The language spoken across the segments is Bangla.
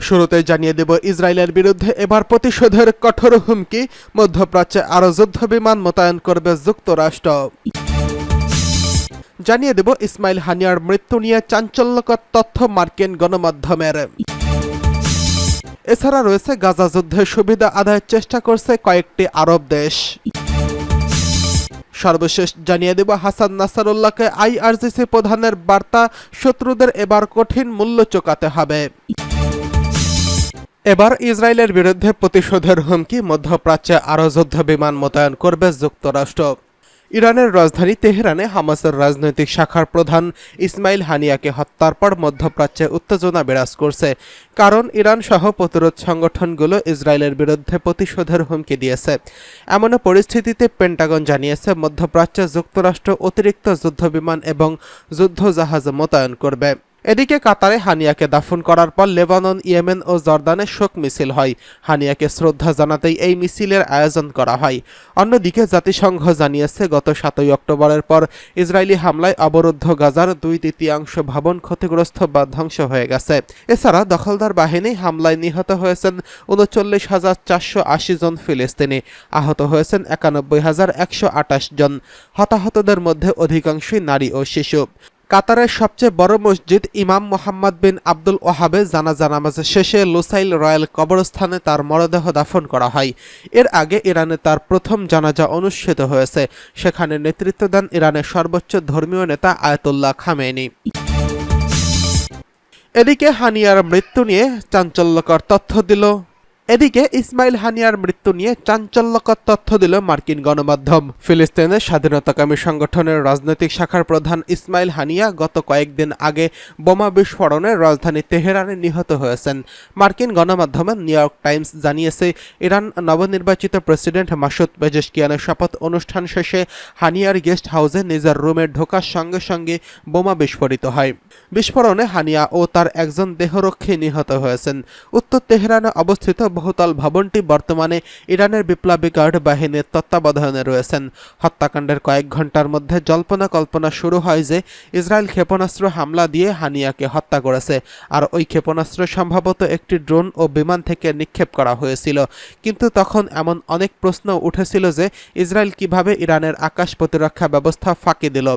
শুরুতে জানিয়ে দেব ইসরায়েলের বিরুদ্ধে এবার প্রতিশোধের কঠোর হুমকি, মধ্যপ্রাচ্যে আরও যুদ্ধবিমান মোতায়েন করবে যুক্তরাষ্ট্র। জানিয়ে দেব ইসমাইল হানিয়ার মৃত্যু নিয়ে চাঞ্চল্যকর তথ্য মার্কিন গণমাধ্যমের। এছাড়া রয়েছে গাজা যুদ্ধের সুবিধা আদায়ের চেষ্টা করছে কয়েকটি আরব দেশ। সর্বশেষ জানিয়ে দেব হাসান নাসরুল্লাহকে আইআরজিসি প্রধানের বার্তা, শত্রুদের এবার কঠিন মূল্য চোকাতে হবে। এবার ইসরায়েলের বিরুদ্ধে প্রতিশোধের হুমকি, মধ্যপ্রাচ্যে আরও যুদ্ধবিমান মোতায়েন করবে যুক্তরাষ্ট্র। ইরানের রাজধানী তেহরানে হামাসের রাজনৈতিক শাখার প্রধান ইসমাইল হানিয়াকে হত্যার পর মধ্যপ্রাচ্যে উত্তেজনা বিরাজ করছে, কারণ ইরান সহ প্রতিরোধ সংগঠনগুলো ইসরায়েলের বিরুদ্ধে প্রতিশোধের হুমকি দিয়েছে। এমন পরিস্থিতিতে পেন্টাগন জানিয়েছে মধ্যপ্রাচ্যে যুক্তরাষ্ট্র অতিরিক্ত যুদ্ধবিমান এবং যুদ্ধজাহাজ মোতায়েন করবে। এদিকে কাতারে হানিয়াকে দাফন করার পর লেবানন, ইয়েমেন ও জর্দানে শোক মিছিল হয়। হানিয়াকে শ্রদ্ধা জানাতেই এই মিছিলের আয়োজন করা হয়। অন্যদিকে জাতিসংঘ জানিয়েছে গত ৭ই অক্টোবরের পর ইসরায়েলি হামলায় অবরুদ্ধ গাজার ২/৩ ভবন ক্ষতিগ্রস্ত বা ধ্বংস হয়ে গেছে। এছাড়া দখলদার বাহিনী হামলায় নিহত হয়েছেন ৩৯,৪৮০ জন ফিলিস্তিনি, আহত হয়েছেন ৯১,১২৮ জন। হতাহতদের মধ্যে অধিকাংশই নারী ও শিশু। কাতারের সবচেয়ে বড় মসজিদ ইমাম মোহাম্মদ বিন আব্দুল ওয়াহাবে জানাজা নামাজ শেষে লুসাইল রয়্যাল কবরস্থানে তার মরদেহ দাফন করা হয়। এর আগে ইরানে তার প্রথম জানাজা অনুষ্ঠিত হয়েছে। সেখানে নেতৃত্ব দেন ইরানের সর্বোচ্চ ধর্মীয় নেতা আয়াতুল্লাহ খামেনি। এদিকে হানিয়ার মৃত্যু নিয়ে চাঞ্চল্যকর তথ্য দিল মার্কিন গণমাধ্যম। ফিলিস্তিনের স্বাধীনতাকামী সংগঠনের রাজনৈতিক শাখার প্রধান ইসমাইল হানিয়া গত কয়েকদিন আগে বোমা বিস্ফোরণে রাজধানী তেহরানে নিহত হয়েছেন। মার্কিন গণমাধ্যম নিউ ইয়র্ক টাইমস জানিয়েছে, ইরান নবনির্বাচিত প্রেসিডেন্ট মাসুদ পেজেশকিয়ানের শপথ অনুষ্ঠান শেষে হানিয়ার গেস্ট হাউসে নিজের রুমে ঢোকার সঙ্গে সঙ্গে বোমা বিস্ফোরিত হয়। বিস্ফোরণে হানিয়া ও তার একজন দেহরক্ষী নিহত হয়েছেন। উত্তর তেহরানে অবস্থিত বহুতল ভবনটি বর্তমানে ইরানের বিপ্লবী গার্ড বাহিনীর তত্ত্বাবধানে রয়েছেন। হত্যাকাণ্ডের কয়েক ঘন্টার মধ্যে জল্পনা কল্পনা শুরু হয় যে ইসরায়েল ক্ষেপণাস্ত্র হামলা দিয়ে হানিয়াকে হত্যা করেছে, আর ওই ক্ষেপণাস্ত্র সম্ভবত একটি ড্রোন ও বিমান থেকে নিক্ষেপ করা হয়েছিল। কিন্তু তখন এমন অনেক প্রশ্ন উঠেছিল যে ইসরায়েল কিভাবে ইরানের আকাশ প্রতিরক্ষা ব্যবস্থা ফাঁকি দিল।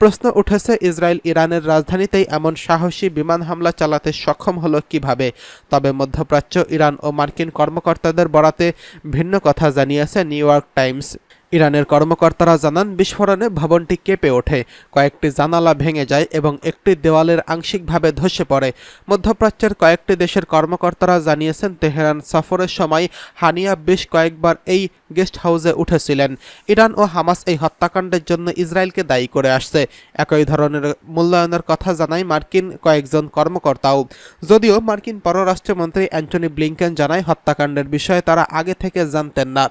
প্রশ্ন উঠেছে, ইসরায়েল ইরানের রাজধানীতেই এমন সাহসী বিমান হামলা চালাতে সক্ষম হলো কিভাবে। তবে মধ্যপ্রাচ্য, ইরান ও মার্কিন কর্মকর্তাদের বরাতে ভিন্ন কথা জানিয়েছে নিউ ইয়র্ক টাইমস। ইরানের কর্মকর্তারা জানান, বিস্ফোরণে ভবনটি কেঁপে ওঠে, কয়েকটি জানালা ভেঙে যায় এবং একটি দেওয়ালের আংশিকভাবে ধসে পড়ে। মধ্যপ্রাচ্যের কয়েকটি দেশের কর্মকর্তারা জানিয়েছেন, তেহরান সফরের সময় হানিয়া বেশ কয়েকবার এই গেস্ট হাউসে উঠেছিলেন। ইরান ও হামাস এই হত্যাকাণ্ডের জন্য ইসরায়েলকে দায়ী করে আসছে। একই ধরনের মূল্যায়নের কথা জানায় মার্কিন কয়েকজন কর্মকর্তাও। যদিও মার্কিন পররাষ্ট্রমন্ত্রী অ্যান্টনি ব্লিংকেন জানায়, হত্যাকাণ্ডের বিষয়ে তারা আগে থেকে জানতেন না।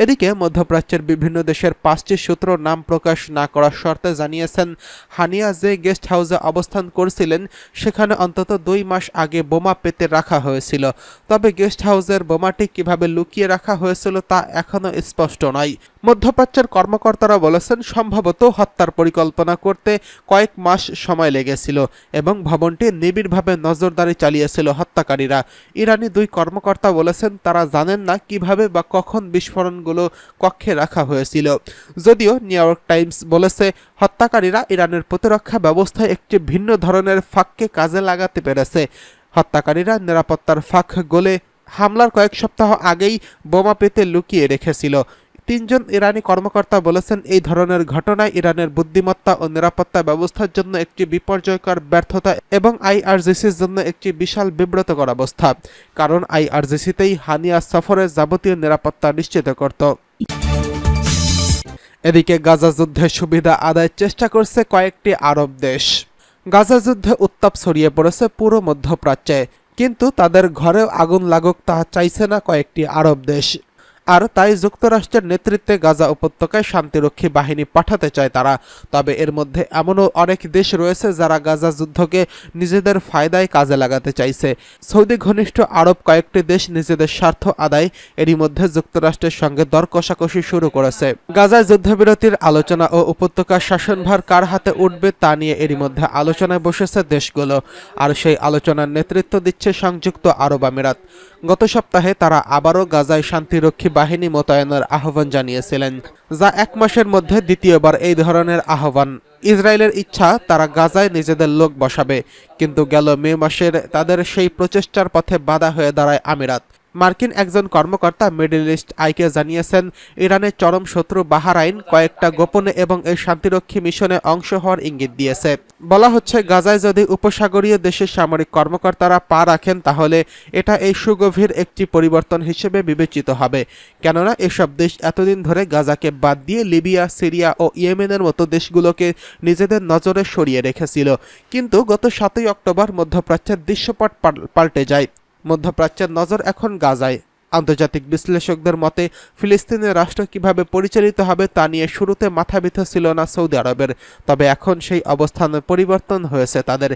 এদিকে মধ্যপ্রাচ্যের বিভিন্ন দেশের 5টি সূত্র নাম প্রকাশ না করার শর্তে জানিয়েছেন, হানিয়া যে গেস্ট হাউসে অবস্থান করছিলেন সেখানে অন্তত 2 মাস আগে বোমা পেতে রাখা হয়েছিল। তবে গেস্ট হাউসের বোমাটি কিভাবে লুকিয়ে রাখা হয়েছিল তা এখনও স্পষ্ট নয়। মধ্যপ্রাচ্যের কর্মকর্তারা বলেছেন, সম্ভবত হত্যার পরিকল্পনা করতে কয়েক মাস সময় লেগেছিল এবং ভবনটি নিবিড়ভাবে নজরদারি চালিয়েছিল হত্যাকারীরা। ইরানি 2 কর্মকর্তা বলেছেন, তারা জানেন না কিভাবে বা কখন বিস্ফোরণগুলো কক্ষে রাখা হয়েছিল। যদিও নিউ ইয়র্ক টাইমস বলেছে, হত্যাকারীরা ইরানের প্রতিরক্ষা ব্যবস্থায় একটি ভিন্ন ধরনের ফাঁককে কাজে লাগাতে পেরেছে। হত্যাকারীরা নিরাপত্তার ফাঁক গলে হামলার কয়েক সপ্তাহ আগেই বোমা পেতে লুকিয়ে রেখেছিল। 3 জন ইরানি কর্মকর্তা বলেছেন, এই ধরনের ঘটনায় ইরানের বুদ্ধিমত্তা ও নিরাপত্তা ব্যবস্থার জন্য একটি বিপর্যয়কর ব্যর্থতা এবং আইআরজিসির জন্য একটি বিশাল বিব্রতকর অবস্থা, কারণ আইআরজিসিতেই হানিয়া সফরের যাবতীয় নিরাপত্তা নিশ্চিত করত। এদিকে গাজা যুদ্ধের সুবিধা আদায়ের চেষ্টা করছে কয়েকটি আরব দেশ। গাজা যুদ্ধে উত্তাপ ছড়িয়ে পড়েছে পুরো মধ্যপ্রাচ্যে, কিন্তু তাদের ঘরেও আগুন লাগুক তা চাইছে না কয়েকটি আরব দেশ। আর তাই যুক্তরাষ্ট্রের নেতৃত্বে গাজা উপত্যকায় শান্তিরক্ষী বাহিনী পাঠাতে চায় তারা। তবে এর মধ্যে এমনও অনেক দেশ রয়েছে যারা গাজা যুদ্ধকে নিজেদের ফায়দায় কাজে লাগাতে চাইছে। সৌদি ঘনিষ্ঠ আরব কয়েকটি দেশ নিজেদের স্বার্থ আদায় এরই মধ্যে যুক্তরাষ্ট্রের সঙ্গে দর কষাকষি শুরু করেছে। গাজায় যুদ্ধবিরতির আলোচনা ও উপত্যকার শাসনভার কার হাতে উঠবে তা নিয়ে এরই মধ্যে আলোচনায় বসেছে দেশগুলো। আর সেই আলোচনার নেতৃত্ব দিচ্ছে সংযুক্ত আরব আমিরাত। গত সপ্তাহে তারা আবারও গাজায় শান্তিরক্ষী বাহিনী মোতায়েনের আহ্বান জানিয়েছিলেন, যা 1 মাসের মধ্যে দ্বিতীয়বার এই ধরনের আহ্বান। ইসরায়েলের ইচ্ছা তারা গাজায় নিজেদের লোক বসাবে, কিন্তু গেল মে মাসের তাদের সেই প্রচেষ্টার পথে বাধা হয়ে দাঁড়ায় আমিরাত। মার্কিন একজন কর্মকর্তা মিডল ইস্ট আইকে জানিয়েছেন, ইরানের চরম শত্রু বাহরাইন কয়েকটা গোপনে এবং এই শান্তিরক্ষী মিশনে অংশ হওয়ার ইঙ্গিত দিয়েছে। বলা হচ্ছে, গাজায় যদি উপসাগরীয় দেশের সামরিক কর্মকর্তারা পা রাখেন তাহলে এটা এই সুগভীর একটি পরিবর্তন হিসেবে বিবেচিত হবে, কেননা এসব দেশ এতদিন ধরে গাজাকে বাদ দিয়ে লিবিয়া, সিরিয়া ও ইয়েমেনের মতো দেশগুলোকে নিজেদের নজরে সরিয়ে রেখেছিল। কিন্তু গত 7ই অক্টোবর মধ্যপ্রাচ্যের দৃশ্যপট পাল্টে যায়। মধ্যপ্রাচ্যের নজর এখন গাজায়। আন্তর্জাতিক বিশ্লেষকদের মতে, ফিলিস্তিনের রাষ্ট্র কিভাবে পরিচালিত হবে তা নিয়ে শুরুতে মাথাব্যথা ছিল না সৌদি আরবের, তবে এখন সেই অবস্থানের পরিবর্তন হয়েছে তাদের।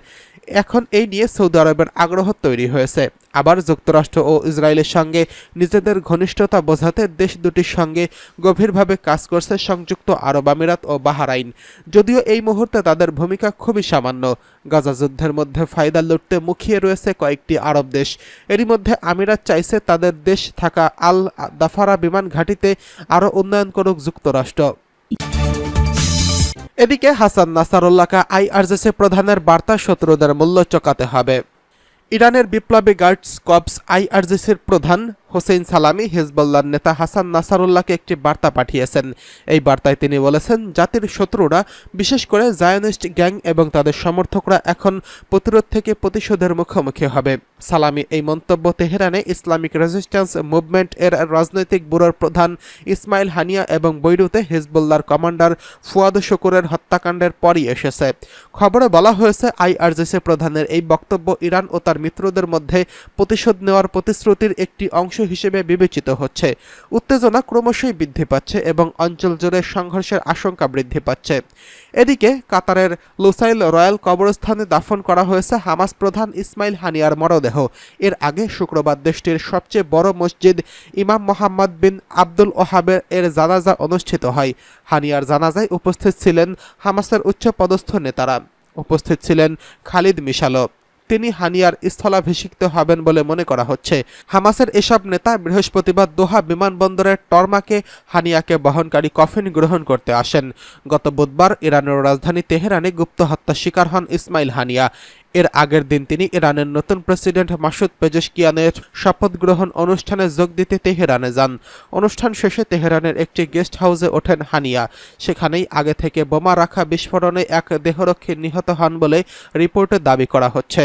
এখন এই নিয়ে সৌদি আরবের আগ্রহ তৈরি হয়েছে। আবার যুক্তরাষ্ট্র ও ইসরায়েলের সঙ্গে নিজেদের ঘনিষ্ঠতা বোঝাতে দেশ দুটির সঙ্গে গভীরভাবে কাজ করছে সংযুক্ত আরব আমিরাত ও বাহরাইন, যদিও এই মুহূর্তে তাদের ভূমিকা খুবই সামান্য। গাজা যুদ্ধের মধ্যে ফায়দা লুটতে মুখিয়ে রয়েছে কয়েকটি আরব দেশ। এরই মধ্যে আমিরাত চাইছে তাদের দেশ থাকা আল দাফারা বিমান ঘাঁটিতে আরও উন্নয়ন করুক যুক্তরাষ্ট্র। এদিকে হাসান নাসারুল্লাহকে আইআরজিসি প্রধানের বার্তা শত্রুদের মূল্য চোকাতে হবে। ইরানের বিপ্লবী গার্ডস কর্পস আইআরজিসির প্রধান হোসেইন সালামি হিজবুল্লাহর নেতা হাসান নাসারুল্লাহকে একটি বার্তা পাঠিয়েছেন। এই বার্তায় তিনি বলেছেন, জাতির শত্রুরা, বিশেষ করে জায়নিস্ট গ্যাং এবং তাদের সমর্থকরা এখন প্রতিরোধ থেকে প্রতিশোধের মুখোমুখি হবে। সালামি এই মন্তব্য তেহরানে ইসলামিক রেজিস্ট্যান্স মুভমেন্ট এর রাজনৈতিক ব্যুরোর প্রধান ইসমাইল হানিয়া এবং বৈরুতে হিজবুল্লাহর কমান্ডার ফুয়াদ শুকুরের হত্যাকাণ্ডের পরই এসেছে। খবরে বলা হয়েছে, আইআরজিসি প্রধানের এই বক্তব্য ইরান ও তার মিত্রদের মধ্যে প্রতিশোধ নেওয়ার প্রতিশ্রুতির একটি অংশ হিসেবে বিবেচিত হচ্ছে। উত্তেজনা ক্রমশই বৃদ্ধি পাচ্ছে এবং অঞ্চল জুড়ে সংঘর্ষের আশঙ্কা বৃদ্ধি পাচ্ছে। এদিকে কাতারের লুসাইল রয়্যাল কবরস্থানে দাফন করা হয়েছে হামাস প্রধান ইসমাইল হানিয়ার মরদেহ। এর আগে শুক্রবার দেশটির সবচেয়ে বড় মসজিদ ইমাম মোহাম্মদ বিন আব্দুল ওহাবের এর জানাজা অনুষ্ঠিত হয়। হানিয়ার জানাজায় উপস্থিত ছিলেন হামাসের উচ্চপদস্থ নেতারা। উপস্থিত ছিলেন খালিদ মিশালো। তিনি হানিয়ার স্থলাভিষিক্ত হবেন বলে মনে করা হচ্ছে। হামাসের এসব নেতা বৃহস্পতিবার দোহা বিমানবন্দরের টরমাকে হানিয়াকে বহনকারী কফিন গ্রহণ করতে আসেন। গত বুধবার ইরানের রাজধানী তেহরানে গুপ্ত হত্যার শিকার হন ইসমাইল হানিয়া। এর আগের দিন তিনি ইরানের নতুন প্রেসিডেন্ট মাসুদ পেজেশকিয়ানের শপথ গ্রহণ অনুষ্ঠানে যোগ দিতে তেহরানে যান। অনুষ্ঠান শেষে তেহরানের একটি গেস্ট হাউসে ওঠেন হানিয়া। সেখানেই আগে থেকে বোমা রাখা বিস্ফোরণে এক দেহরক্ষী নিহত হন বলে রিপোর্টে দাবি করা হচ্ছে।